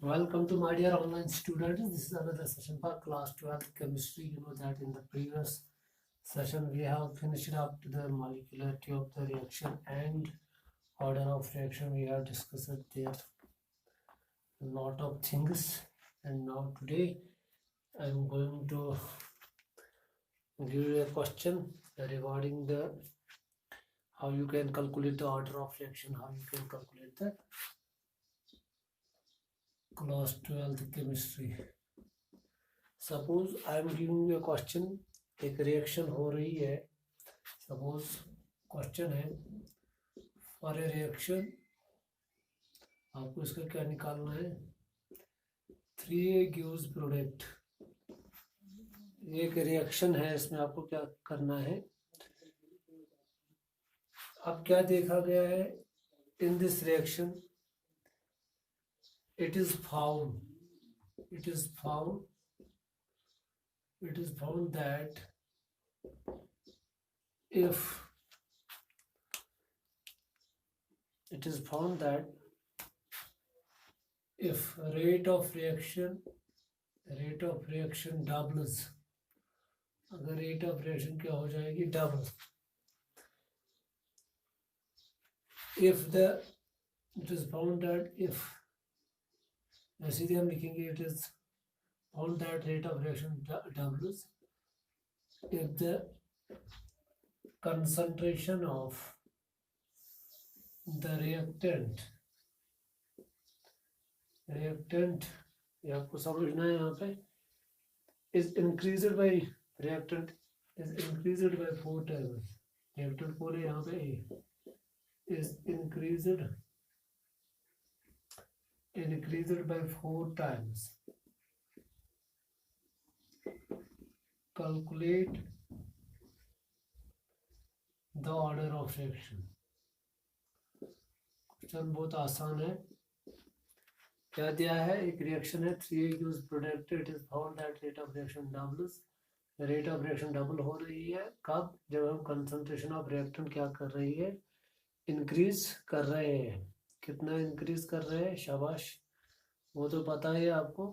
Welcome to my dear online students. This is another session for class 12 chemistry. You know that in the previous session we have finished up to the molecularity of the reaction and order of reaction. We have discussed there a lot of things, and now today I am going to give you a question regarding the how you can calculate the order of reaction, how you can calculate the class 12 chemistry. Suppose I am giving you question, एक reaction हो रही है. Suppose question है for a reaction, आपको इसका क्या निकालना है. 3A gives product. एक रिएक्शन है, इसमें आपको क्या करना है. अब क्या देखा गया है in this reaction, it is found that if rate of reaction doubles, अगर rate of reaction क्या हो जाएगी, double. It is found that if, सीधे हम लिखेंगे, it is found that rate of reaction doubles if the concentration of the reactant ये आपको समझना है यहाँ पे, is increased by reactant is increased by 4 times. reactant बोले यहाँ पे is increased by 4 times. Calculate the order of reaction. Question बहुत आसान है. क्या दिया है, एक रिएक्शन है, 3A gives product, it is found that rate of reaction doubles. Rate of reaction double हो रही है कब, जब हम कंसंट्रेशन ऑफ रिएक्टेंट क्या कर रही है, इंक्रीज कर रहे हैं. कितना इंक्रीज कर रहे हैं, शाबाश. वो तो पता है आपको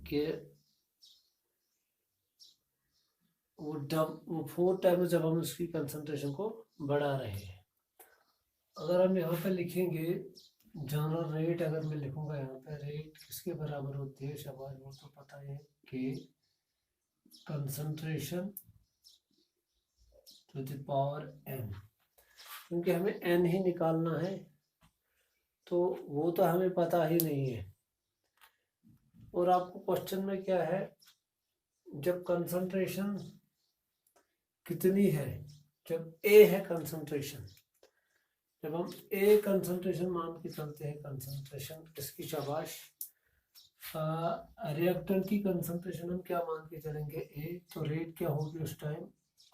कि वो 4 टाइम जब हम उसकी कंसंट्रेशन को बढ़ा रहे हैं. अगर हम यहाँ पे लिखेंगे जनरल रेट, अगर मैं लिखूंगा यहाँ पे रेट किसके बराबर होती है, शाबाश, वो तो पता है कि concentration to the power n, क्योंकि हमें n ही निकालना है, तो वो तो हमें पता ही नहीं है. और आपको क्वेश्चन में क्या है, जब कंसंट्रेशन कितनी है, जब A है कंसंट्रेशन, जब हम A कंसंट्रेशन मान के चलते हैं, कंसंट्रेशन इसकी, शाबाश, रिएक्टेंट की कंसंट्रेशन हम क्या मान के चलेंगे, A, तो रेट क्या होगी उस टाइम,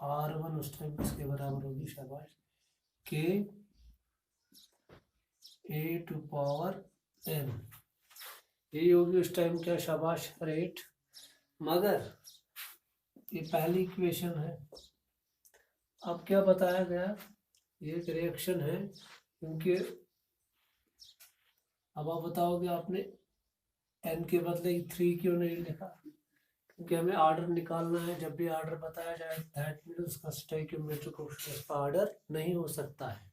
R1 उस टाइम किसके बराबर होगी, शाबाश, K A to power n. ये होगी उस टाइम क्या, शाबाश, रेट. मगर ये पहली इक्वेशन है. अब क्या बताया गया, ये एक रिएक्शन है, क्योंकि अब आप बताओगे आपने n के बदले 3 क्यों नहीं लिखा, क्योंकि हमें ऑर्डर निकालना है. जब भी ऑर्डर बताया जाए, दैट मीन्स उसका स्टोइकियोमेट्रिक कोएफिशिएंट का ऑर्डर नहीं हो सकता है.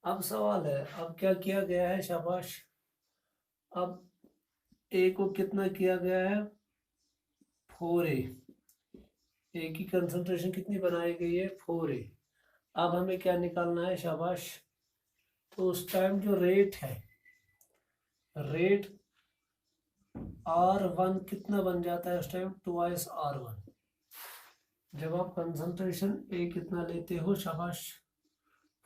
अब सवाल है, अब क्या किया गया है, शाबाश, अब A को कितना किया गया है, 4A. A की कंसंट्रेशन कितनी बनाई गई है, 4A. अब हमें क्या निकालना है, शाबाश, तो उस टाइम जो रेट है, रेट R1 कितना बन जाता है उस टाइम, 2 R1. जब आप कंसंट्रेशन A कितना लेते हो, शाबाश,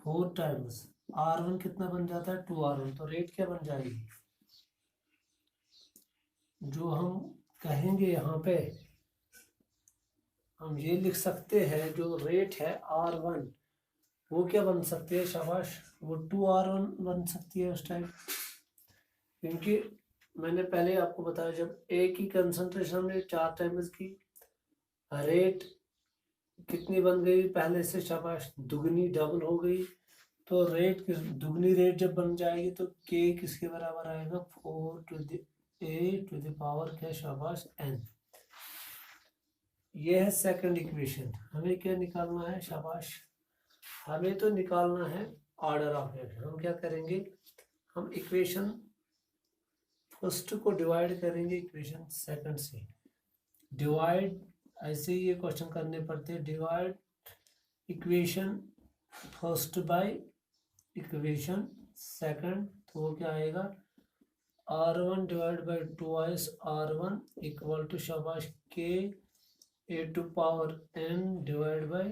4 टाइम्स, R1 कितना बन जाता है, 2 R1. तो रेट क्या बन जाएगी, जो हम कहेंगे यहाँ पे, हम ये लिख सकते हैं, जो रेट है R1, वो क्या बन सकती है, शाबाश, वो 2 R1 बन सकती है उस टाइम. क्योंकि मैंने पहले आपको बताया, जब A की कंसंट्रेशन में 4 टाइम्स की, रेट कितनी बन गई पहले से, शाबाश, दुगनी, डबल हो गई. तो रेट दुगनी रेट जब बन जाएगी तो k किसके बराबर आएगा 4 to the a to the power क्या शाबाश n। ये है सेकंड इक्वेशन। हमें क्या निकालना है शाबाश, हमें तो निकालना है ऑर्डर ऑफ रिएक्शन। हम क्या करेंगे, हम इक्वेशन फर्स्ट को डिवाइड करेंगे इक्वेशन सेकंड से। डिवाइड ऐसे ही ये क्वेश्चन करने पड़ते हैं, divide equation first by equation second. तो वो क्या आएगा r1 divide by 2s r1 equal to शाबाश k a to power n divide by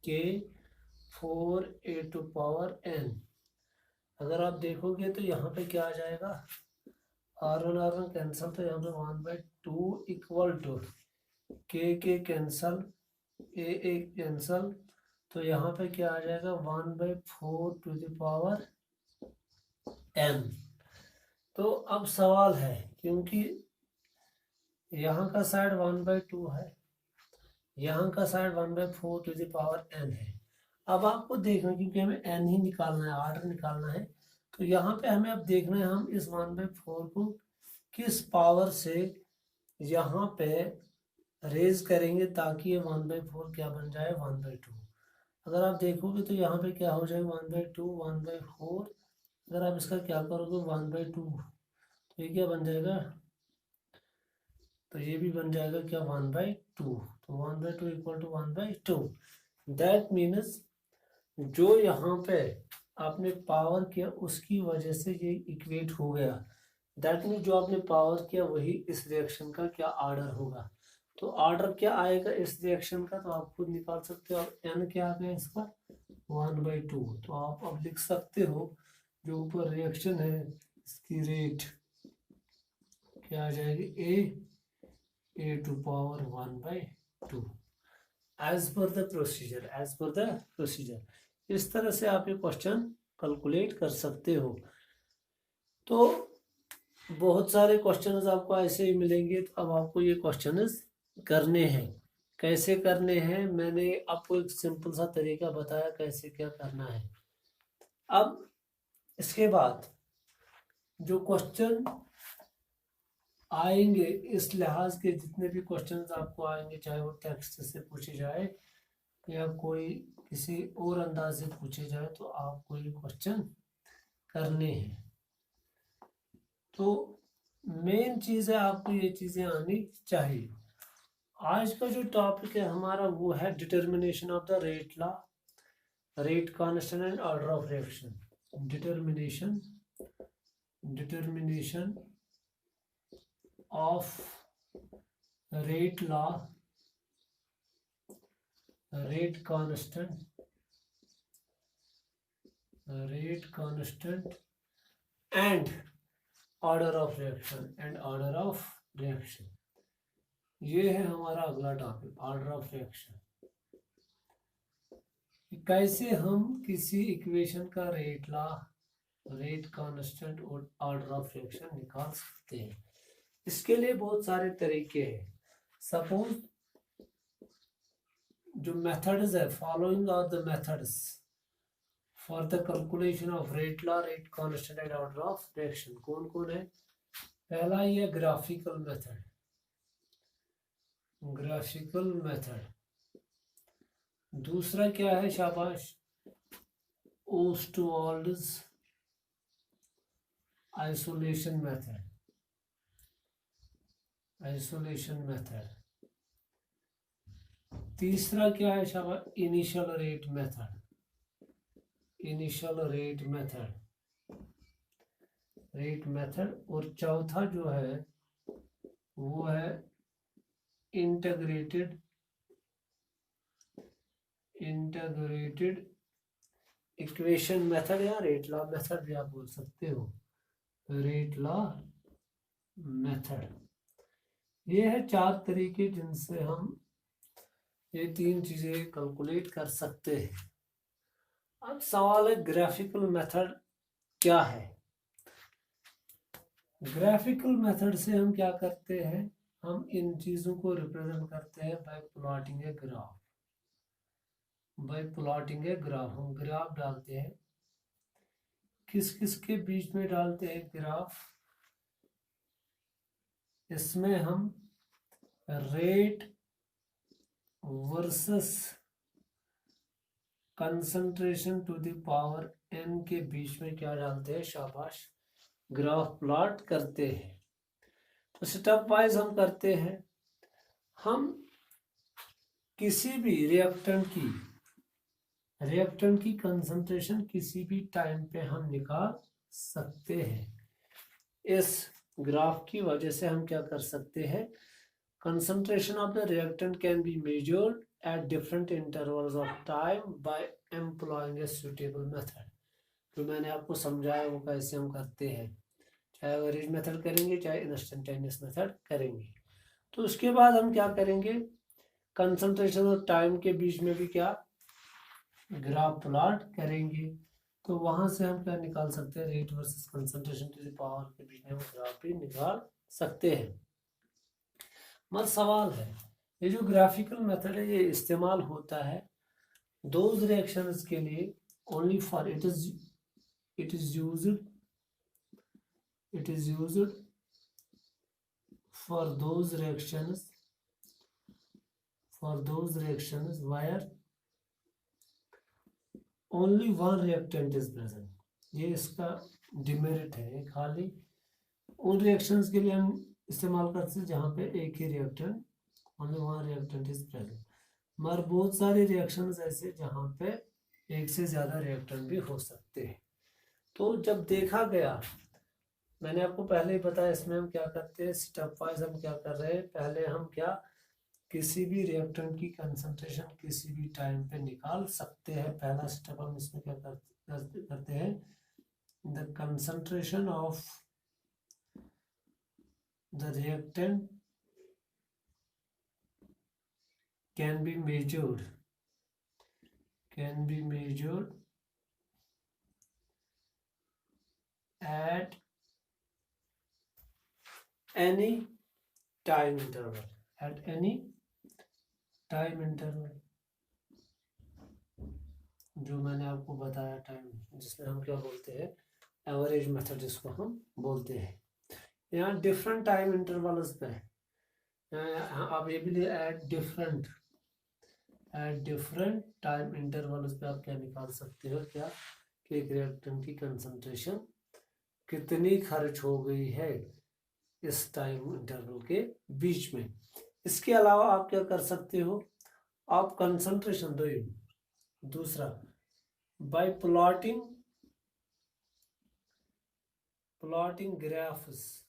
k 4a to power n। अगर आप देखोगे तो यहाँ पे क्या आ जाएगा, r1 कैंसल, तो यहाँ पे 1/2 equal to k cancel a cancel, तो यहाँ पे क्या आ जाएगा 1/4 टू द पावर n। तो अब सवाल है, क्योंकि यहाँ का साइड 1/2 है, यहाँ का side 1/4 to the power n है। अब आपको देखना, क्योंकि हमें n ही निकालना है, ऑर्डर निकालना है, तो यहाँ पे हमें अब देखना है हम इस 1/4 को किस पावर से यहाँ पे रेज करेंगे ताकि ये 1/4 क्या बन जाए 1/2। अगर आप देखोगे तो यहाँ पे क्या हो जाएगा 1/2 1/4, अगर आप इसका क्या करोगे 1/2, तो ये क्या बन जाएगा, तो ये भी बन जाएगा क्या 1/2। तो 1/2 इक्वल टू 1/2। दैट मीन्स जो यहाँ पे आपने पावर किया उसकी वजह से ये इक्वेट हो गया। दैट मीन्स जो आपने पावर किया वही इस रिएक्शन का क्या ऑर्डर होगा। तो ऑर्डर क्या आएगा इस रिएक्शन का, तो आप खुद निकाल सकते हो। और एन क्या आ गया इसका 1/2। तो आप अब लिख सकते हो जो ऊपर रिएक्शन है इसकी रेट क्या आ जाएगी a to power 1/2 as per the procedure, as per the procedure. इस तरह से आप ये क्वेश्चन कैलकुलेट कर सकते हो। तो बहुत सारे क्वेश्चंस आपको ऐसे ही मिलेंगे, तो अब आपको ये क्वेश्चंस करने हैं। कैसे करने हैं मैंने आपको एक सिंपल सा तरीका बताया कैसे क्या करना है। अब इसके बाद जो क्वेश्चन आएंगे इस लिहाज के जितने भी क्वेश्चंस आपको आएंगे, चाहे वो टेक्स्ट से पूछे जाए या कोई किसी और अंदाज से पूछे जाए, तो आपको ये क्वेश्चन करने हैं। तो मेन चीज है आपको ये चीजें आनी चाहिए। आज का जो टॉपिक है हमारा वो है determination of the rate law, rate constant and order of reaction. Determination of rate law, rate constant and order of reaction, ये है हमारा अगला टॉपिक, ऑर्डर ऑफ रिएक्शन। कैसे हम किसी इक्वेशन का रेट लॉ, रेट कांस्टेंट और ऑर्डर ऑफ रिएक्शन निकाल सकते हैं। इसके लिए बहुत सारे तरीके हैं। सपोज जो मेथड्स है, following are the methods for the calculation of rate law, rate constant and order of reaction. कौन कौन है? पहला ये ग्राफिकल मेथड, दूसरा क्या है शाबाश ओस्टवाल्ड्स आइसोलेशन मेथड, तीसरा क्या है शाबाश इनिशियल रेट मेथड, और चौथा जो है वो है इंटीग्रेटेड इक्वेशन मेथड या रेट लॉ मेथड भी आप बोल सकते हो, रेट लॉ मेथड। ये है चार तरीके जिनसे हम ये तीन चीजें कैलकुलेट कर सकते हैं। अब सवाल है ग्राफिकल मेथड क्या है। ग्राफिकल मेथड से हम क्या करते हैं, हम इन चीजों को रिप्रेजेंट करते हैं बाय प्लॉटिंग ए ग्राफ। हम ग्राफ डालते हैं किस किस के बीच में डालते हैं ग्राफ? इसमें हम rate versus concentration to the power n के बीच में क्या डालते हैं? शाबाश, ग्राफ प्लॉट करते हैं। तो स्टेप वाइज हम करते हैं। हम किसी भी रिएक्टेंट की कंसंट्रेशन किसी भी टाइम पे हम निकाल सकते हैं। इस ग्राफ की वजह से हम क्या कर सकते हैं? concentration of the reactant can be measured at different intervals of time by employing a suitable method। तो मैंने आपको समझाया वो कैसे हम करते हैं, चाहे एवरेज मेथड करेंगे चाहे इंस्टेंटेनियस मेथड करेंगे। तो उसके बाद हम क्या करेंगे? कंसंट्रेशन और टाइम के बीच में भी क्या ग्राफ प्लॉट करेंगे। तो वहां से हम क्या निकाल सकते हैं? Rate versus concentration to the power के बीच में हम ग्राफ भी निकाल सकते हैं। मगर सवाल है, ये जो ग्राफिकल मेथड है ये इस्तेमाल होता है दोज रिएक्शंस के लिए only for it is used for those reactions wire only one reactant is present. ये इसका डिमेरिट है। खाली उन रिएक्शंस के लिए हम इस्तेमाल करते हैं जहाँ पे एक ही reactant, only one reactant is present. मगर बहुत सारे रिएक्शंस ऐसे जहाँ पे एक से ज़्यादा रिएक्टेंट भी हो सकते हैं। तो जब देखा गया, मैंने आपको पहले ही बताया, इसमें हम क्या करते हैं? स्टेप वाइज हम क्या कर रहे हैं? पहले हम क्या किसी भी रिएक्टेंट की कंसंट्रेशन किसी भी टाइम पे निकाल सकते हैं। पहला स्टेप हम इसमें क्या करते हैं? The concentration of the reactant can be measured at any time interval, जो मैंने आपको बताया टाइम, जिसमें हम क्या बोलते हैं? एवरेज मेथड जिसको हम बोलते हैं। यहाँ डिफरेंट टाइम इंटरवल्स पे आप ये भी एट डिफरेंट टाइम इंटरवल्स पे आप क्या निकाल सकते हो? क्या कि एक रिएक्टेंट की कंसंट्रेशन कितनी खर्च हो गई है इस टाइम इंटरवल के बीच में। इसके अलावा आप क्या कर सकते हो? आप कंसंट्रेशन दूसरा बाय प्लॉटिंग ग्राफ्स